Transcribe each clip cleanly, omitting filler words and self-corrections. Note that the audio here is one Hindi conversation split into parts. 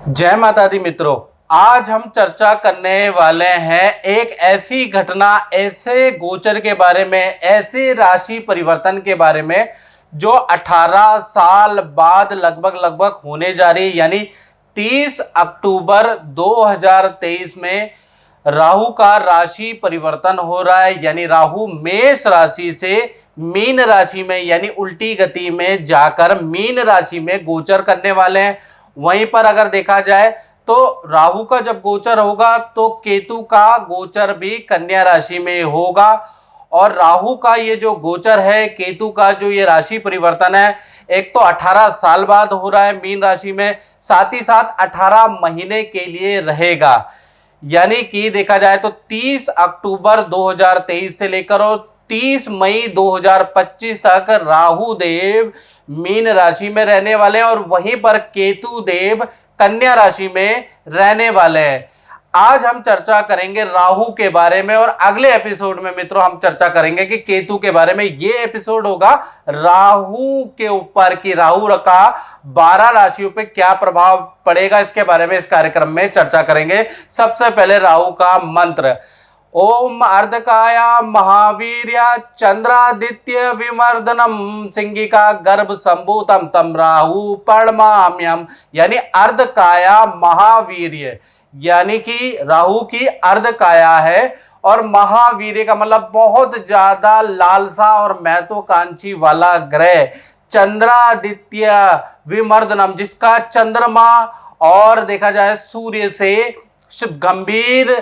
जय माता दी मित्रों। आज हम चर्चा करने वाले हैं एक ऐसी घटना, ऐसे गोचर के बारे में, ऐसे राशि परिवर्तन के बारे में जो 18 साल बाद लगभग होने जा रही है। यानी 30 अक्टूबर 2023 में राहु का राशि परिवर्तन हो रहा है। यानी राहु मेष राशि से मीन राशि में यानी उल्टी गति में जाकर मीन राशि में गोचर करने वाले हैं। वहीं पर अगर देखा जाए तो राहु का जब गोचर होगा तो केतु का गोचर भी कन्या राशि में होगा। और राहु का ये जो गोचर है, केतु का जो ये राशि परिवर्तन है, एक तो 18 साल बाद हो रहा है मीन राशि में, साथ ही साथ 18 महीने के लिए रहेगा। यानी कि देखा जाए तो 30 अक्टूबर 2023 से लेकर और 30 मई 2025 तक राहु देव मीन राशि में रहने वाले हैं और वहीं पर केतु देव कन्या राशि में रहने वाले हैं। आज हम चर्चा करेंगे राहु के बारे में और अगले एपिसोड में मित्रों हम चर्चा करेंगे कि केतु के बारे में। ये एपिसोड होगा राहु के ऊपर कि राहु का 12 राशियों पे क्या प्रभाव पड़ेगा, इसके बारे में इस कार्यक्रम में चर्चा करेंगे। सबसे पहले राहु का मंत्र, ओम अर्धकाया महावीर्या चंद्रादित्य विमर्दनम सिंगिका गर्भ संभूतम तम राहु परमाम्यम। यानी अर्धकाया महावीर्य, यानी कि राहु की अर्धकाया है और महावीर्य का मतलब बहुत ज्यादा लालसा और महत्वाकांक्षी वाला ग्रह चंद्रादित्य विमर्दनम, जिसका चंद्रमा और देखा जाए सूर्य से गंभीर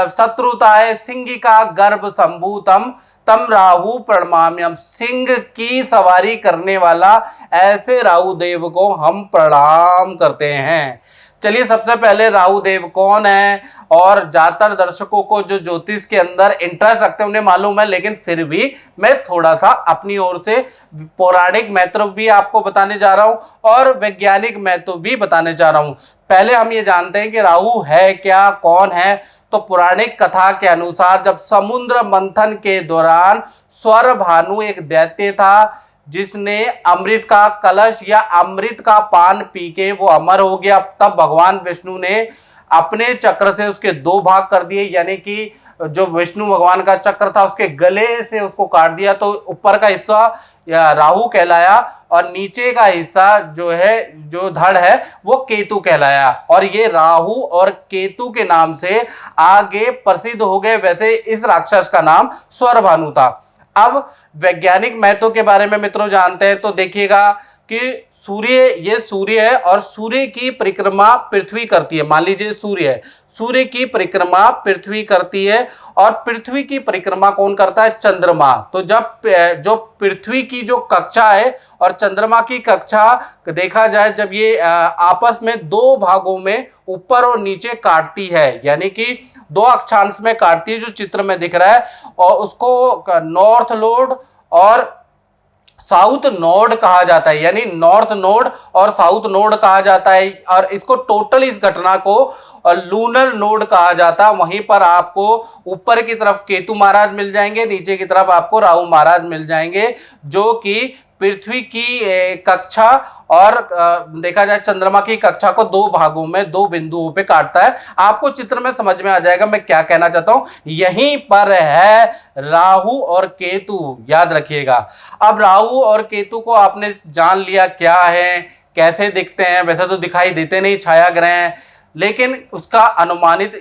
शत्रुता है। सिंह का गर्भ संभूतम तम राहु प्रणमाम्यम, सिंह की सवारी करने वाला ऐसे राहु देव को हम प्रणाम करते हैं। चलिए सबसे पहले राहु देव कौन है, और ज्यादातर दर्शकों को जो ज्योतिष के अंदर इंटरेस्ट रखते हैं उन्हें मालूम है, लेकिन फिर भी मैं थोड़ा सा अपनी ओर से पौराणिक महत्व भी आपको बताने जा रहा हूं और वैज्ञानिक महत्व भी बताने जा रहा हूं। पहले हम ये जानते हैं कि राहु है क्या, कौन है। तो पौराणिक कथा के अनुसार जब समुद्र मंथन के दौरान स्वर भानु एक दैत्य था जिसने अमृत का कलश या अमृत का पान पी के वो अमर हो गया, तब भगवान विष्णु ने अपने चक्र से उसके 2 भाग कर दिए। यानी कि जो विष्णु भगवान का चक्र था उसके गले से उसको काट दिया, तो ऊपर का हिस्सा या राहु कहलाया और नीचे का हिस्सा जो है, जो धड़ है, वो केतु कहलाया। और ये राहु और केतु के नाम से आगे प्रसिद्ध हो गए। वैसे इस राक्षस का नाम स्वरभानु था। अब वैज्ञानिक महत्व के बारे में मित्रों जानते हैं तो देखिएगा कि ये सूर्य है और सूर्य की परिक्रमा पृथ्वी करती है। मान लीजिए सूर्य है, सूर्य की परिक्रमा पृथ्वी करती है और पृथ्वी की परिक्रमा कौन करता है? चंद्रमा। तो जब जो पृथ्वी की जो कक्षा है और चंद्रमा की कक्षा देखा जाए, जब ये आपस में 2 भागों में ऊपर और नीचे काटती है, यानी कि 2 अक्षांश में काटती है जो चित्र में दिख रहा है, और उसको नॉर्थ नोड और साउथ नोड कहा जाता है। यानी नॉर्थ नोड और साउथ नोड कहा जाता है और इसको टोटल इस घटना को लूनर नोड कहा जाता है। वहीं पर आपको ऊपर की तरफ केतु महाराज मिल जाएंगे, नीचे की तरफ आपको राहु महाराज मिल जाएंगे, जो कि पृथ्वी की कक्षा और देखा जाए चंद्रमा की कक्षा को 2 भागों में 2 बिंदुओं पे काटता है। आपको चित्र में समझ में आ जाएगा मैं क्या कहना चाहता हूं। यहीं पर है राहु और केतु, याद रखिएगा। अब राहु और केतु को आपने जान लिया क्या है, कैसे दिखते हैं। वैसे तो दिखाई देते नहीं, छाया ग्रह हैं, लेकिन उसका अनुमानित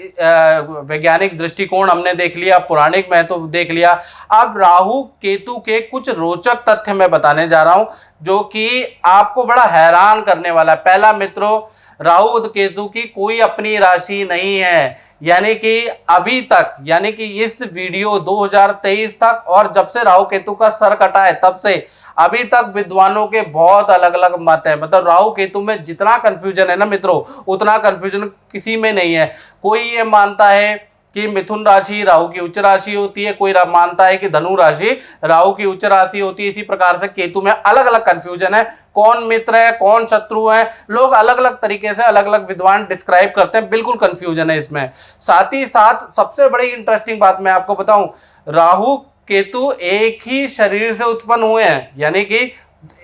वैज्ञानिक दृष्टिकोण हमने देख लिया, पौराणिक महत्व देख लिया। अब राहु केतु के कुछ रोचक तथ्य मैं बताने जा रहा हूं जो कि आपको बड़ा हैरान करने वाला है। पहला मित्रों, राहु और केतु की कोई अपनी राशि नहीं है। यानी कि अभी तक, यानी कि इस वीडियो 2023 तक और जब से राहु केतु का सर कटा है तब से अभी तक विद्वानों के बहुत अलग अलग मत है। मतलब राहु केतु में जितना कंफ्यूजन है ना मित्रों, उतना कंफ्यूजन किसी में नहीं है। कोई ये मानता है कि मिथुन राशि राहु की उच्च राशि होती है, कोई मानता है कि धनु राशि राहु की उच्च राशि होती है। इसी प्रकार से केतु में अलग अलग कंफ्यूजन है, कौन मित्र है कौन शत्रु है, लोग अलग अलग तरीके से अलग अलग विद्वान डिस्क्राइब करते हैं, बिल्कुल कंफ्यूजन है इसमें। साथ ही साथ सबसे बड़ी इंटरेस्टिंग बात मैं आपको बताऊं, राहु केतु एक ही शरीर से उत्पन्न हुए हैं। यानी कि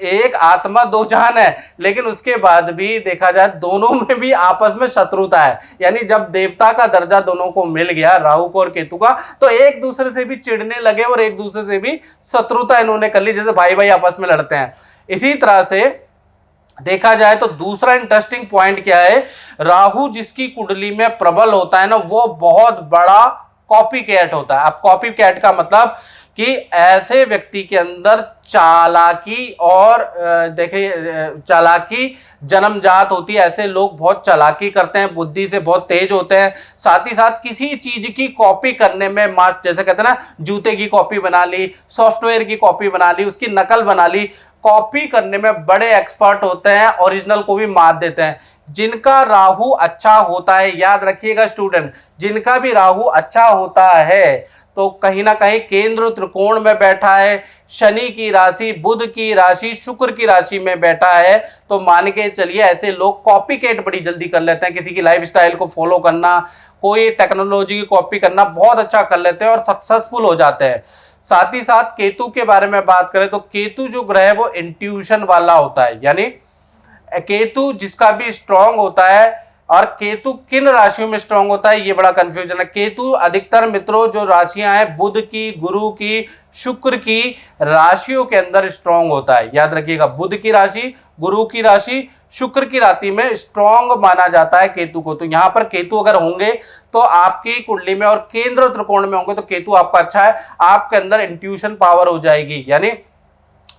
एक आत्मा दो जान है, लेकिन उसके बाद भी देखा जाए दोनों में भी आपस में शत्रुता है। यानी जब देवता का दर्जा दोनों को मिल गया, राहु को और केतु का, तो एक दूसरे से भी चिढ़ने लगे और एक दूसरे से भी शत्रुता इन्होंने कर ली, जैसे भाई भाई आपस में लड़ते हैं। इसी तरह से देखा जाए तो दूसरा इंटरेस्टिंग पॉइंट क्या है, राहु जिसकी कुंडली में प्रबल होता है ना, वो बहुत बड़ा कॉपी कैट होता है। अब कॉपी कैट का मतलब कि ऐसे व्यक्ति के अंदर चालाकी और देखिए चालाकी जन्मजात होती है। ऐसे लोग बहुत चालाकी करते हैं, बुद्धि से बहुत तेज होते हैं, साथ ही साथ किसी चीज की कॉपी करने में जैसे कहते हैं ना, जूते की कॉपी बना ली, सॉफ्टवेयर की कॉपी बना ली, उसकी नकल बना ली, कॉपी करने में बड़े एक्सपर्ट होते हैं, ओरिजिनल को भी मात देते हैं। जिनका राहु अच्छा होता है, याद रखिएगा स्टूडेंट, जिनका भी राहु अच्छा होता है तो कहीं ना कहीं केंद्र त्रिकोण में बैठा है, शनि की राशि, बुध की राशि, शुक्र की राशि में बैठा है, तो मान के चलिए ऐसे लोग कॉपीकेट बड़ी जल्दी कर लेते हैं। किसी की लाइफस्टाइल को फॉलो करना, कोई टेक्नोलॉजी की कॉपी करना बहुत अच्छा कर लेते हैं और सक्सेसफुल हो जाते हैं। साथ ही साथ केतु के बारे में बात करें तो केतु जो ग्रह है वो इंट्यूशन वाला होता है। यानी केतु जिसका भी स्ट्रांग होता है, और केतु किन राशियों में स्ट्रांग होता है ये बड़ा कंफ्यूजन है। केतु अधिकतर मित्रों जो राशियां हैं बुध की, गुरु की, शुक्र की राशियों के अंदर स्ट्रांग होता है। याद रखिएगा, बुध की राशि, गुरु की राशि, शुक्र की राशि में स्ट्रांग माना जाता है केतु को। तो यहां पर केतु अगर होंगे तो आपकी कुंडली में और केंद्र त्रिकोण में होंगे तो केतु आपका अच्छा है, आपके अंदर इंट्यूशन पावर हो जाएगी। यानी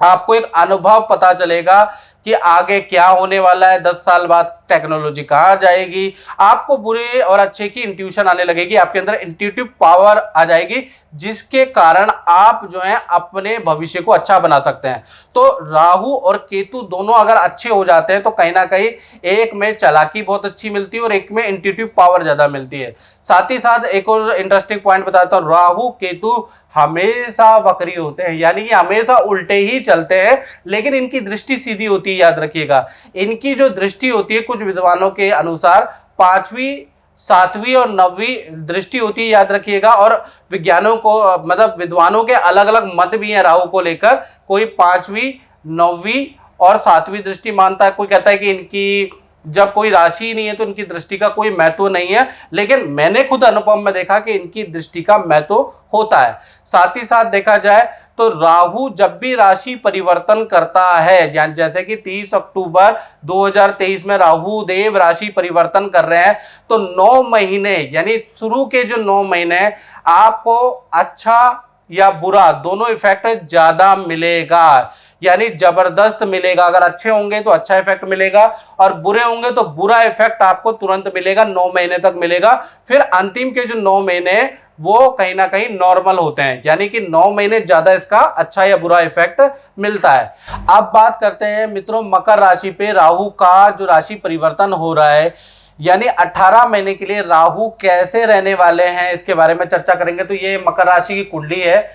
आपको एक अनुभव पता चलेगा कि आगे क्या होने वाला है, 10 साल बाद टेक्नोलॉजी कहाँ जाएगी, आपको बुरे और अच्छे की इंट्यूशन आने लगेगी, आपके अंदर इंट्यूटिव पावर आ जाएगी, जिसके कारण आप जो है अपने भविष्य को अच्छा बना सकते हैं। तो राहु और केतु दोनों अगर अच्छे हो जाते हैं तो कहीं ना कहीं एक में चालाकी बहुत अच्छी मिलती है और एक में इंट्यूटिव पावर ज्यादा मिलती है। साथ ही साथ एक और इंटरेस्टिंग पॉइंट बताता हूं, राहु केतु हमेशा वक्री होते हैं, यानी कि हमेशा उल्टे ही चलते हैं, लेकिन इनकी दृष्टि सीधी होती है। याद रखिएगा, इनकी जो दृष्टि होती है कुछ विद्वानों के अनुसार 5वीं, 7वीं और 9वीं दृष्टि होती है। याद रखिएगा, और विज्ञानों को मतलब विद्वानों के अलग अलग मत भी हैं राहु को लेकर। कोई 5वीं, 9वीं और 7वीं दृष्टि मानता है, कोई कहता है कि इनकी जब कोई राशि ही नहीं है तो इनकी दृष्टि का कोई महत्व नहीं है, लेकिन मैंने खुद अनुभव में देखा कि इनकी दृष्टि का महत्व होता है। साथ ही साथ देखा जाए तो राहु जब भी राशि परिवर्तन करता है, जैसे कि 30 अक्टूबर 2023 में राहु देव राशि परिवर्तन कर रहे हैं, तो 9 महीने यानी शुरू के जो 9 महीने आपको अच्छा या बुरा दोनों इफेक्ट ज्यादा मिलेगा, यानी जबरदस्त मिलेगा। अगर अच्छे होंगे तो अच्छा इफेक्ट मिलेगा और बुरे होंगे तो बुरा इफेक्ट आपको तुरंत मिलेगा, 9 महीने तक मिलेगा। फिर अंतिम के जो 9 महीने वो कहीं ना कहीं नॉर्मल होते हैं, यानी कि 9 महीने ज्यादा इसका अच्छा या बुरा इफेक्ट मिलता है। अब बात करते हैं मित्रों मकर राशि पे राहु का जो राशि परिवर्तन हो रहा है, यानी 18 महीने के लिए राहु कैसे रहने वाले हैं इसके बारे में चर्चा करेंगे। तो ये मकर राशि की कुंडली है,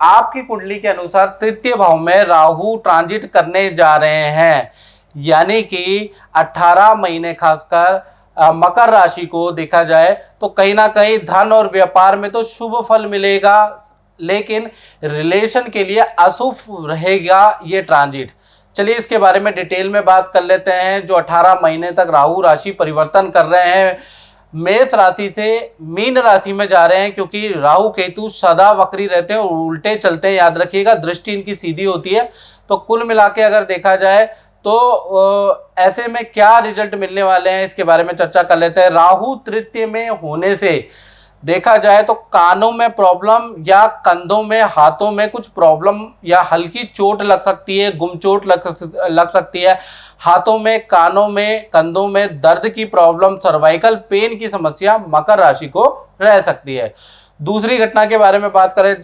आपकी कुंडली के अनुसार तृतीय भाव में राहु ट्रांजिट करने जा रहे हैं, यानी कि 18 महीने खासकर मकर राशि को देखा जाए तो कहीं ना कहीं धन और व्यापार में तो शुभ फल मिलेगा, लेकिन रिलेशन के लिए अशुभ रहेगा ये ट्रांजिट। चलिए इसके बारे में डिटेल में बात कर लेते हैं। जो 18 महीने तक राहु राशि परिवर्तन कर रहे हैं, मेष राशि से मीन राशि में जा रहे हैं, क्योंकि राहु केतु सदा वक्री रहते हैं और उल्टे चलते हैं। याद रखिएगा, दृष्टि इनकी सीधी होती है। तो कुल मिला के अगर देखा जाए तो ऐसे में क्या रिजल्ट मिलने वाले हैं इसके बारे में चर्चा कर लेते हैं। राहु तृतीय में होने से देखा जाए तो कानों में प्रॉब्लम या कंधों में, हाथों में कुछ प्रॉब्लम या हल्की चोट लग सकती है, गुमचोट लग सकती है। हाथों में, कानों में, कंधों में दर्द की प्रॉब्लम, सर्वाइकल पेन की समस्या मकर राशि को रह सकती है। दूसरी घटना के बारे में बात करें,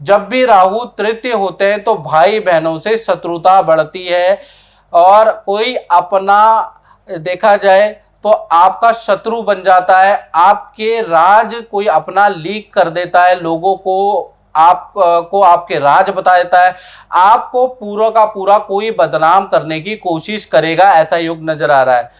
जब भी राहु तृतीय होते हैं तो भाई बहनों से शत्रुता बढ़ती है और कोई अपना देखा जाए तो आपका शत्रु बन जाता है। आपके राज कोई अपना लीक कर देता है, लोगों को आपको आपके राज बता देता है, आपको पूरा का पूरा कोई बदनाम करने की कोशिश करेगा, ऐसा योग नजर आ रहा है।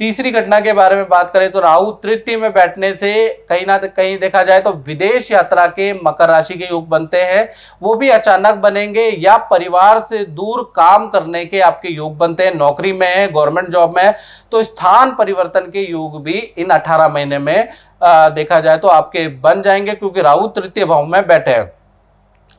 तीसरी घटना के बारे में बात करें तो राहु तृतीय में बैठने से कहीं ना कहीं देखा जाए तो विदेश यात्रा के मकर राशि के योग बनते हैं, वो भी अचानक बनेंगे, या परिवार से दूर काम करने के आपके योग बनते हैं। नौकरी में है, गवर्नमेंट जॉब में है, तो स्थान परिवर्तन के योग भी इन 18 महीने में देखा जाए तो आपके बन जाएंगे, क्योंकि राहु तृतीय भाव में बैठे हैं।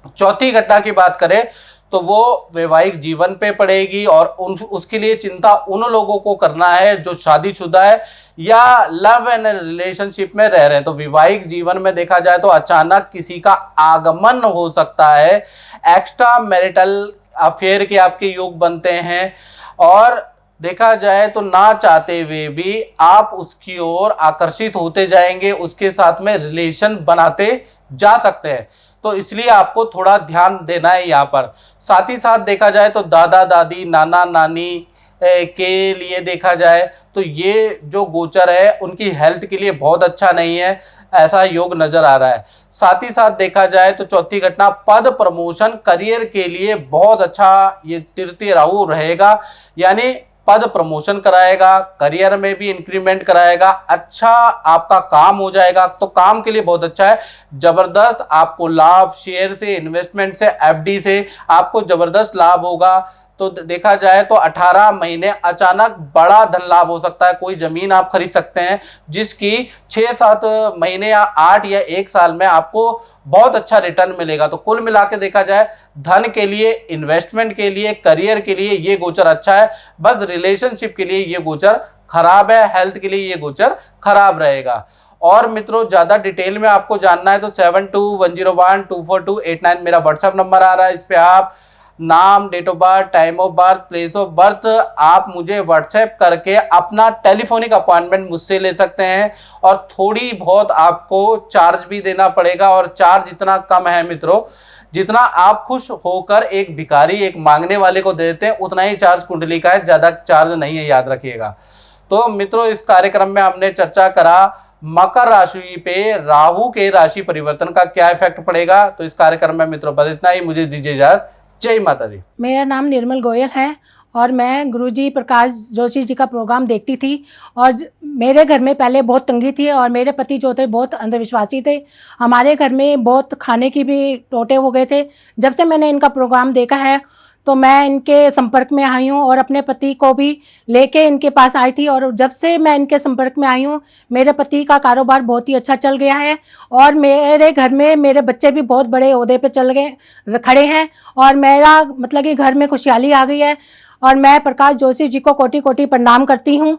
चौथी घटना की बात करें तो वो वैवाहिक जीवन पे पड़ेगी, और उसके लिए चिंता उन लोगों को करना है जो शादीशुदा है या लव एंड रिलेशनशिप में रह रहे हैं। तो वैवाहिक जीवन में देखा जाए तो अचानक किसी का आगमन हो सकता है, एक्स्ट्रा मैरिटल अफेयर के आपके योग बनते हैं, और देखा जाए तो ना चाहते हुए भी आप उसकी ओर आकर्षित होते जाएंगे, उसके साथ में रिलेशन बनाते जा सकते हैं। तो इसलिए आपको थोड़ा ध्यान देना है यहाँ पर। साथ ही साथ देखा जाए तो दादा दादी, नाना नानी के लिए देखा जाए तो ये जो गोचर है उनकी हेल्थ के लिए बहुत अच्छा नहीं है, ऐसा योग नजर आ रहा है। साथ ही साथ देखा जाए तो चौथी घटना पद प्रमोशन करियर के लिए बहुत अच्छा ये तृतीय राहु रहेगा, यानी पद प्रमोशन कराएगा, करियर में भी इंक्रीमेंट कराएगा, अच्छा आपका काम हो जाएगा, तो काम के लिए बहुत अच्छा है। जबरदस्त आपको लाभ शेयर से, इन्वेस्टमेंट से, एफडी से आपको जबरदस्त लाभ होगा। तो देखा जाए तो 18 महीने अचानक बड़ा धन लाभ हो सकता है। कोई जमीन आप खरीद सकते हैं जिसकी 6-7 महीने या 8 या 1 साल में आपको बहुत अच्छा रिटर्न मिलेगा। तो कुल मिला के देखा जाए धन के लिए, इन्वेस्टमेंट के लिए, करियर के लिए ये गोचर अच्छा है। बस रिलेशनशिप के लिए ये गोचर खराब है, हेल्थ के लिए ये गोचर खराब रहेगा। और मित्रों ज्यादा डिटेल में आपको जानना है तो 7210124289 मेरा व्हाट्सएप नंबर आ रहा है। इस पे आप नाम, date of birth, time of birth, place of birth आप मुझे व्हाट्सएप करके अपना टेलीफोनिक अपॉइंटमेंट मुझसे ले सकते हैं, और थोड़ी बहुत आपको चार्ज भी देना पड़ेगा। और चार्ज इतना कम है मित्रों, जितना आप खुश होकर एक भिखारी, एक मांगने वाले को देते हैं, उतना ही चार्ज कुंडली का है, ज्यादा चार्ज नहीं है, याद रखिएगा। तो मित्रों इस कार्यक्रम में हमने चर्चा करा मकर राशि पे राहु के राशि परिवर्तन का क्या इफेक्ट पड़ेगा। तो इस कार्यक्रम में मित्रों बस इतना ही, मुझे दीजिए इजाजत। जय माता दी। मेरा नाम निर्मल गोयल है और मैं गुरुजी प्रकाश जोशी जी का प्रोग्राम देखती थी। और मेरे घर में पहले बहुत तंगी थी और मेरे पति जो थे बहुत अंधविश्वासी थे। हमारे घर में बहुत खाने की भी टोटे हो गए थे। जब से मैंने इनका प्रोग्राम देखा है तो मैं इनके संपर्क में आई हूँ और अपने पति को भी लेके इनके पास आई थी। और जब से मैं इनके संपर्क में आई हूँ मेरे पति का कारोबार बहुत ही अच्छा चल गया है, और मेरे घर में मेरे बच्चे भी बहुत बड़े ओहदे पे चल गए खड़े हैं, और मेरा मतलब कि घर में खुशहाली आ गई है। और मैं प्रकाश जोशी जी को कोटि कोटि प्रणाम करती हूँ।